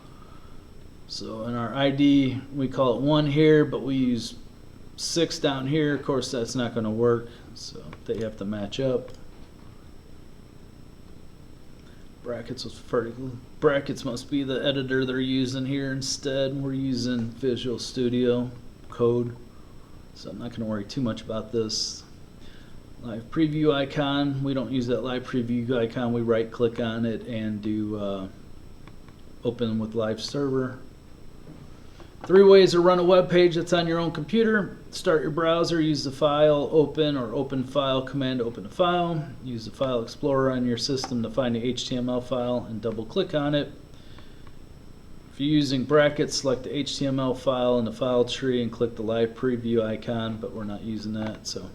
So in our ID, we call it 1 here, but we use 6 down here. Of course, that's not going to work, so they have to match up. Brackets with vertical. Brackets must be the editor they're using here instead. We're using Visual Studio Code, so I'm not going to worry too much about this. Live preview icon, we don't use that live preview icon. We right click on it and do open with live server. 3 ways to run a web page that's on your own computer. Start your browser, use the file open or open file command to open the file. Use the file explorer on your system to find the HTML file and double click on it. If you're using brackets, select the HTML file in the file tree and click the live preview icon, but we're not using that, so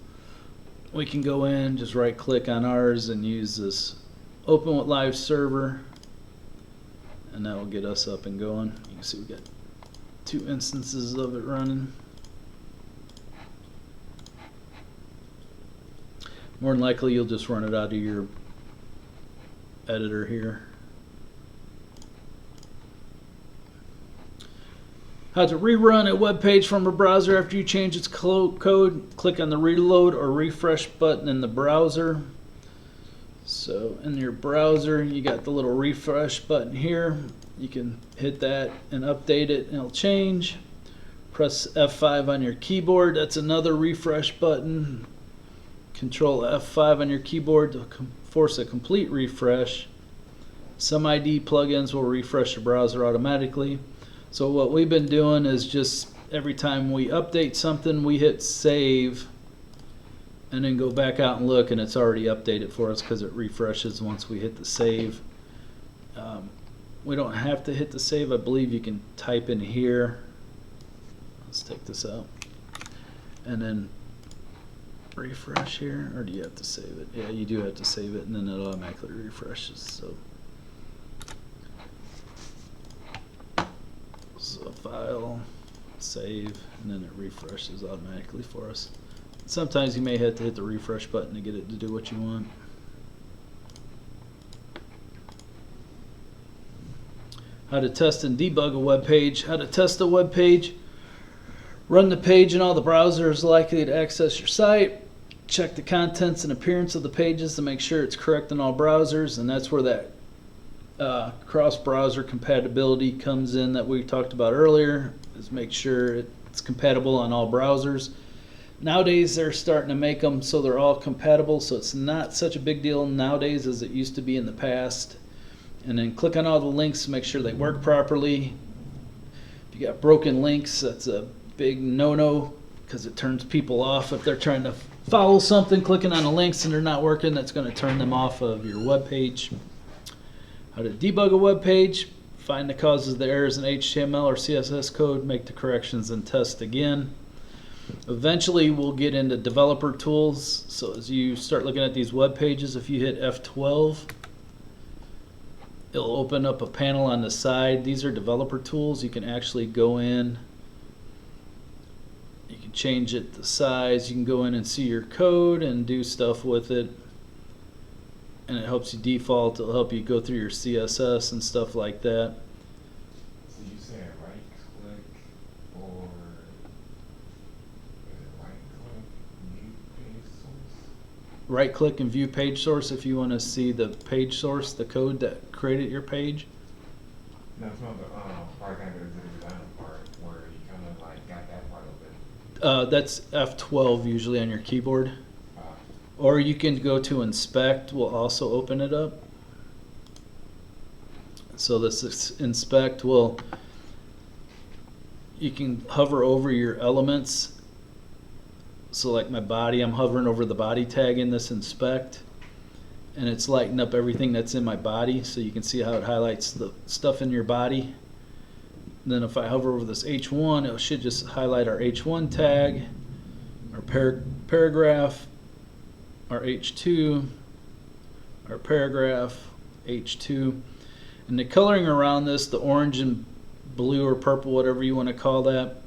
we can go in, just right click on ours and use this open with live server, and that will get us up and going. You can see we got 2 instances of it running. More than likely you'll just run it out of your editor here. How to rerun a web page from a browser after you change its code. Click on the reload or refresh button in the browser. So in your browser, you got the little refresh button here. You can hit that and update it and it'll change. Press F5 on your keyboard. That's another refresh button. Control F5 on your keyboard to force a complete refresh. Some ID plugins will refresh the browser automatically. So what we've been doing is just every time we update something, we hit save and then go back out and look, and it's already updated for us because it refreshes once we hit the save. We don't have to hit the save. I believe you can type in here. Let's take this out and then refresh here, or do you have to save it? Yeah, you do have to save it, and then it automatically refreshes. So file, save, and then it refreshes automatically for us. Sometimes you may have to hit the refresh button to get it to do what you want. How to test and debug a web page. How to test a web page. Run the page in all the browsers likely to access your site. Check the contents and appearance of the pages to make sure it's correct in all browsers, and that's where that cross-browser compatibility comes in that we talked about earlier, is make sure it's compatible on all browsers. Nowadays they're starting to make them so they're all compatible, so it's not such a big deal nowadays as it used to be in the past. And then click on all the links to make sure they work properly. If you got broken links, that's a big no-no because it turns people off. If they're trying to follow something, clicking on the links and they're not working, that's going to turn them off of your web page. How to debug a web page. Find the causes of the errors in HTML or CSS code, make the corrections, and test again. Eventually we'll get into developer tools. So as you start looking at these web pages, if you hit F12, it'll open up a panel on the side. These are developer tools. You can actually go in, you can change it the size, you can go in and see your code and do stuff with it, and it helps you default. It'll help you go through your CSS and stuff like that. So you say right click or right click new page source? Right click and view page source if you want to see the page source, the code that created your page. No, it's not the part kind of the design part where you kind of like got that part open. That's F12 usually on your keyboard. Or you can go to inspect, will also open it up. So this is inspect will, you can hover over your elements. So like my body, I'm hovering over the body tag in this inspect, and it's lighting up everything that's in my body, so you can see how it highlights the stuff in your body. And then if I hover over this H1, it should just highlight our H1 tag, our paragraph, our H2, our paragraph, H2. And the coloring around this, the orange and blue or purple, whatever you want to call that,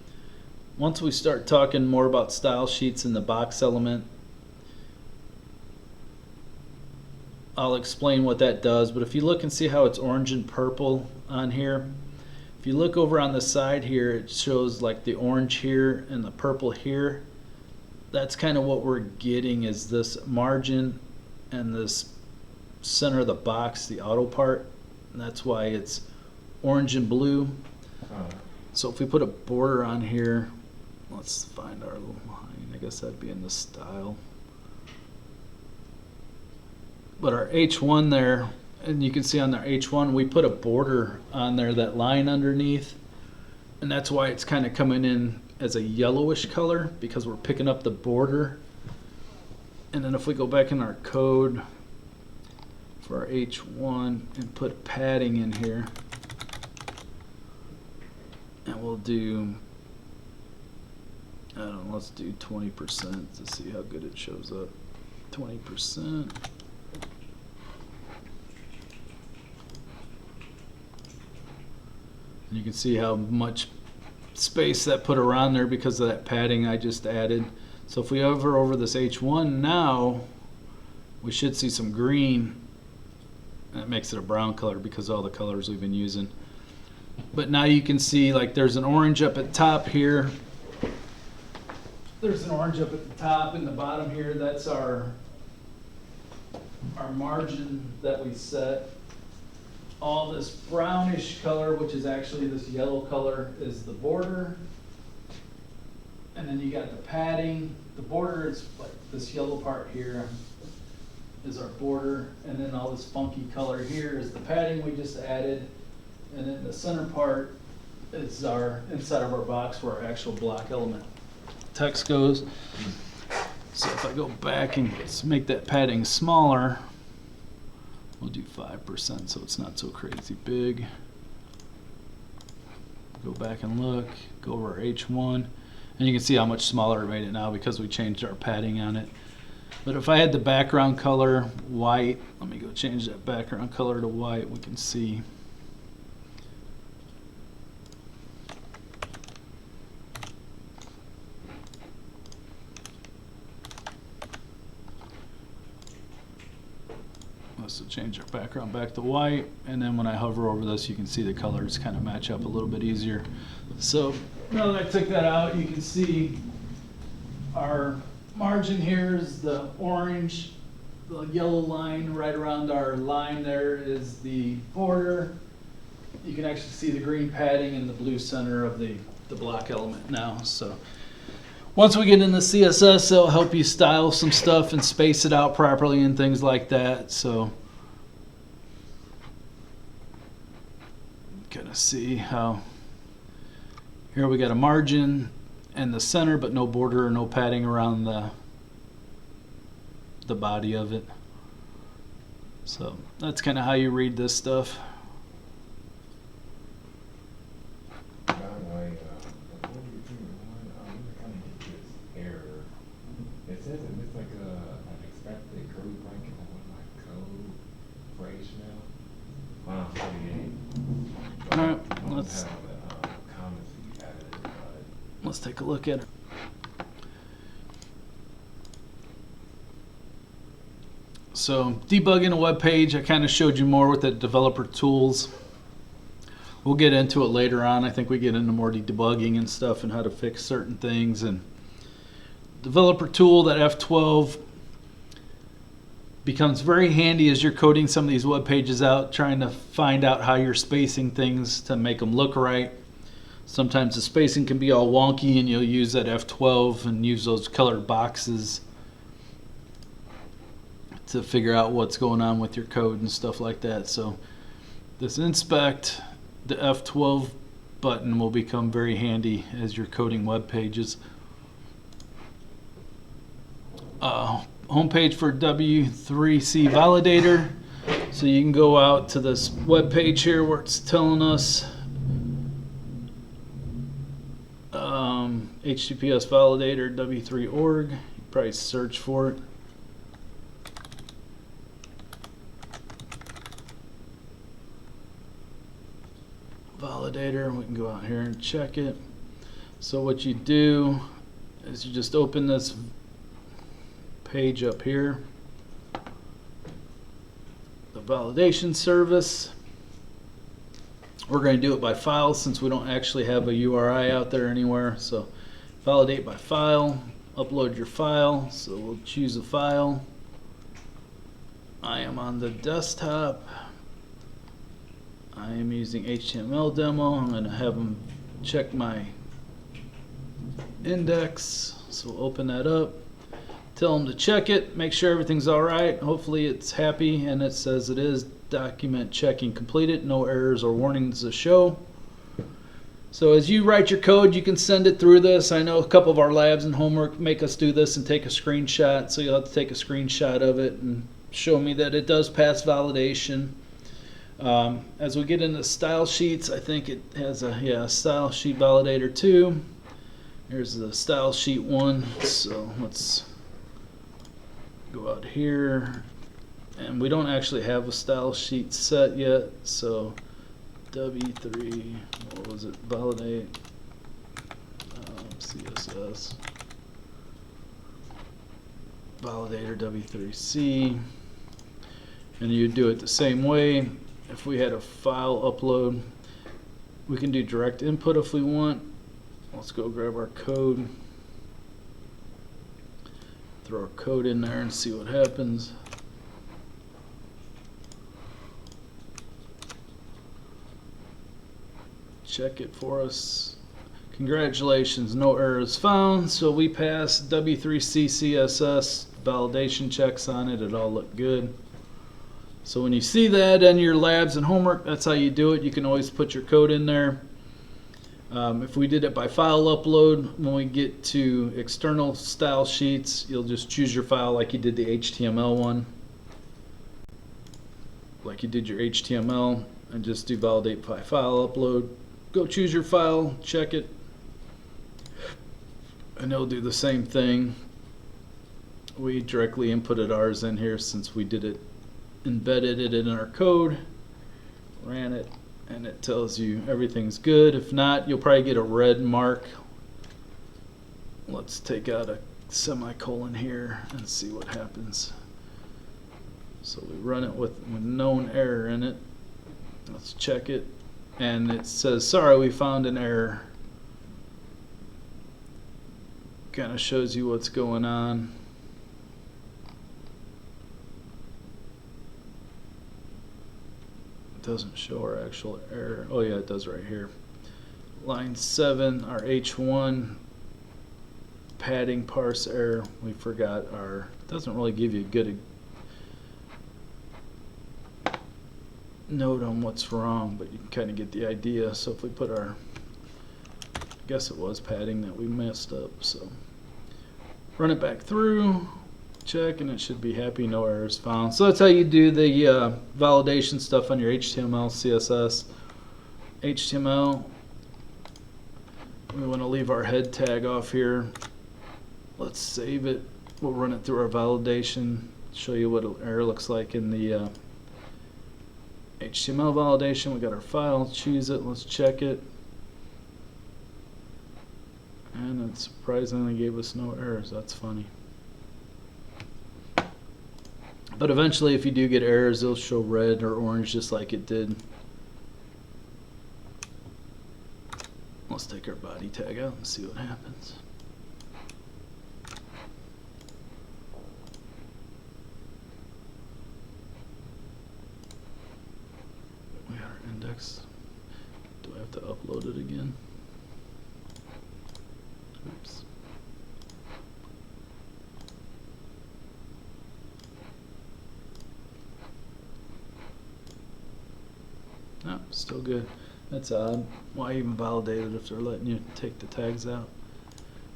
once we start talking more about style sheets and the box element, I'll explain what that does. But if you look and see how it's orange and purple on here, if you look over on the side here, it shows like the orange here and the purple here. That's kind of what we're getting, is this margin and this center of the box, the auto part, and that's why it's orange and blue. So if we put a border on here, let's find our little line. I guess that'd be in the style. But our H1 there, and you can see on our H1 we put a border on there, that line underneath, and that's why it's kind of coming in as a yellowish color, because we're picking up the border. And then if we go back in our code for our H1 and put padding in here, and we'll do, I don't know, let's do 20% to see how good it shows up. 20%. And you can see how much space that put around there because of that padding I just added. So if we hover over this H1 now, we should see some green. And it makes it a brown color because of all the colors we've been using. But now you can see like there's an orange up at the top here. There's an orange up at the top and the bottom here. That's our margin that we set. All this brownish color, which is actually this yellow color, is the border. And then you got the padding. The border is like this yellow part here. is our border, and then all this funky color here is the padding we just added, and then the center part is our inside of our box where our actual block element text goes. So if I go back and make that padding smaller, we'll do 5% so it's not so crazy big. Go back and look, go over our H1, and you can see how much smaller it made it now because we changed our padding on it. But if I had the background color white, let me go change that background color to white, we can see. Let's change our background back to white, and then when I hover over this, you can see the colors kind of match up a little bit easier. So now that I took that out, you can see our margin here is the orange, the yellow line right around our line there is the border. You can actually see the green padding in the blue center of the block element now. So once we get into CSS, it'll help you style some stuff and space it out properly and things like that. So kind of see how here we got a margin and the center, but no border or no padding around the body of it. So that's kind of how you read this stuff. By the way, before we do one, I'm gonna kind of get this error. It says it looks like an expected code blank in one of my code for HTML. Line 48. All right, I don't let's have the comments that you added, but let's take a look at it. So debugging a web page, I kind of showed you more with the developer tools. We'll get into it later on. I think we get into more debugging and stuff and how to fix certain things. And developer tool, that F12, becomes very handy as you're coding some of these web pages out, trying to find out how you're spacing things to make them look right. Sometimes the spacing can be all wonky, and you'll use that F12 and use those colored boxes to figure out what's going on with your code and stuff like that. So this inspect, the F12 button will become very handy as you're coding web pages. Homepage for W3C Validator. So you can go out to this web page here where it's telling us HTTPS validator w3.org. You probably search for it. Validator, we can go out here and check it. So what you do is you just open this page up here, the validation service. We're going to do it by file since we don't actually have a URI out there anywhere. So validate by file, upload your file. So we'll choose a file. I am on the desktop. I am using HTML demo. I'm going to have them check my index. So we'll open that up. Tell them to check it, make sure everything's all right. Hopefully it's happy, and it says it is. Document checking completed. No errors or warnings to show. So as you write your code, you can send it through this. I know a couple of our labs and homework make us do this and take a screenshot. So you'll have to take a screenshot of it and show me that it does pass validation. As we get into style sheets, I think it has a style sheet validator 2. Here's the style sheet 1. So let's go out here, and we don't actually have a style sheet set yet. So W3, what was it? Validate CSS validator W3C, and you do it the same way. If we had a file upload, we can do direct input if we want. Let's go grab our code, throw our code in there and see what happens. Check it for us. Congratulations, no errors found. So we passed W3C CSS validation checks on it. It all looked good. So when you see that in your labs and homework, that's how you do it. You can always put your code in there. If we did it by file upload, when we get to external style sheets, you'll just choose your file like you did the HTML one. Like you did your HTML, and just do validate by file upload. Go choose your file, check it, and it'll do the same thing. We directly inputted ours in here since we did it, embedded it in our code, ran it, and it tells you everything's good. If not, you'll probably get a red mark. Let's take out a semicolon here and see what happens. So we run it with known error in it. Let's check it, and it says, sorry, we found an error. Kind of shows you what's going on. It doesn't show our actual error. Oh yeah, it does right here. Line 7, our H1 padding parse error. We forgot our, doesn't really give you a good note on what's wrong, but you can kind of get the idea. So if we put our, I guess it was padding that we messed up, so run it back through, check, and it should be happy, no errors found. So that's how you do the validation stuff on your HTML, CSS. HTML, we want to leave our head tag off here. Let's save it. We'll run it through our validation, show you what an error looks like in the HTML validation. We got our file, choose it, let's check it. And it surprisingly gave us no errors. That's funny. But eventually, if you do get errors, they'll show red or orange just like it did. Let's take our body tag out and see what happens. We got our index. Do I have to upload it again? Oops. No, still good. That's odd. Why even validate it if they're letting you take the tags out?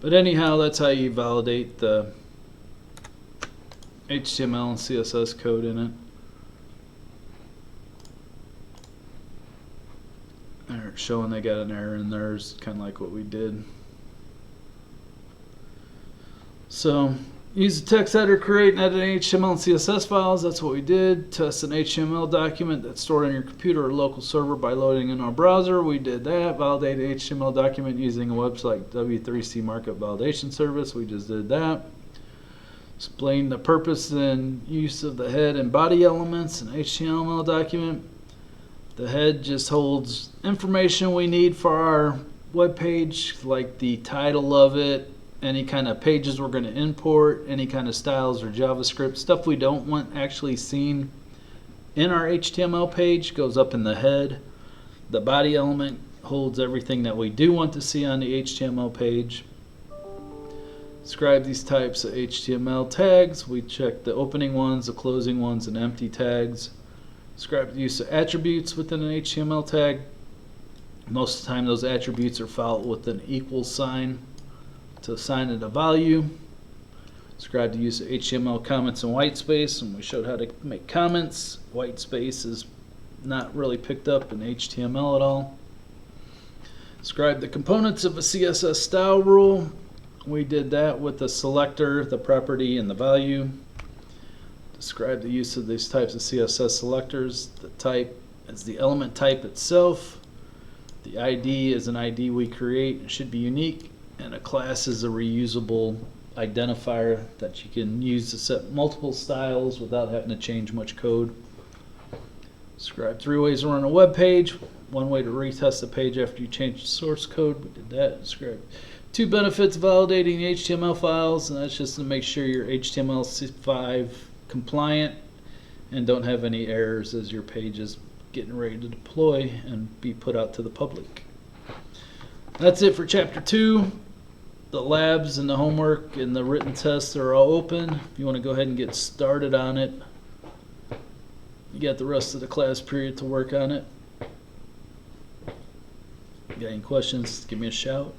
But anyhow, that's how you validate the HTML and CSS code in it. They're showing they got an error in theirs, kind of like what we did. So use the text editor, create and edit HTML and CSS files. That's what we did. Test an HTML document that's stored on your computer or local server by loading in our browser. We did that. Validate an HTML document using a website W3C Markup Validation Service. We just did that. Explain the purpose and use of the head and body elements in HTML document. The head just holds information we need for our web page, like the title of it, any kind of pages we're going to import, any kind of styles or JavaScript. Stuff we don't want actually seen in our HTML page goes up in the head. The body element holds everything that we do want to see on the HTML page. Describe these types of HTML tags. We check the opening ones, the closing ones, and empty tags. Describe the use of attributes within an HTML tag. Most of the time those attributes are followed with an equal sign to assign it a value. Describe the use of HTML comments and white space, and we showed how to make comments. White space is not really picked up in HTML at all. Describe the components of a CSS style rule. We did that with the selector, the property, and the value. Describe the use of these types of CSS selectors. The type is the element type itself. The ID is an ID we create. It should be unique. And a class is a reusable identifier that you can use to set multiple styles without having to change much code. Describe 3 ways to run a web page. 1 way to retest the page after you change the source code. We did that. Describe 2 benefits of validating the HTML files, and that's just to make sure you're HTML5 compliant and don't have any errors as your page is getting ready to deploy and be put out to the public. That's it for chapter 2. The labs and the homework and the written tests are all open. If you want to go ahead and get started on it, you got the rest of the class period to work on it. Got any questions, give me a shout.